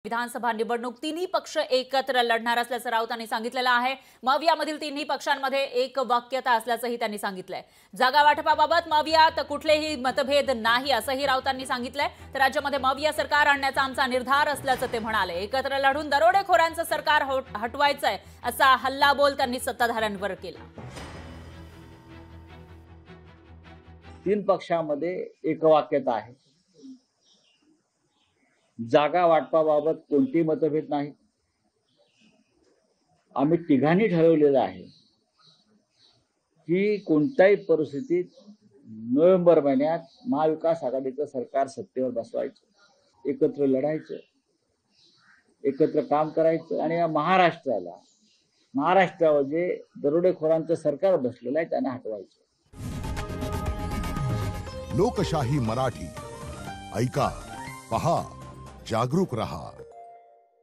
विधानसभा निवडणूक तिन्ही पक्ष एकत्र लढणार असल्याचं राऊतांनी सांगितलेलं आहे। मवियामधील तिन्ही पक्षांमध्ये एक वाक्यता असल्याचंही त्यांनी सांगितलंय। जागा वाटपाबाबत मवियात कुठलेही मतभेद नाही असंही राऊतांनी सांगितलंय। तर राज्यामध्ये मविया सरकार आणण्याचा आमचा निर्धार असल्याचं ते म्हणाले। एकत्र लढून दरोडेखोरांचं सरकार हटवायचंय असा हल्लाबोल त्यांनी सत्ताधाऱ्यांवर केला। तीन पक्षांमध्ये एकवाक्यता आहे। जागा वाटपाबाबत कोणती मतभेद नाही। आम्ही तिघांनी ठरवलेलं आहे की कोणत्याही परिस्थितीत नोव्हेंबर महिन्यात महाविकास आघाडीचं सरकार सत्तेवर बसवायचं, एकत्र लढायचं, एकत्र काम करायचं आणि या महाराष्ट्रावर जे दरोडेखोरांचं सरकार बसलेलं आहे त्यांना हटवायचं। लोकशाही मराठी ऐका, पहा, जागरूक रहा।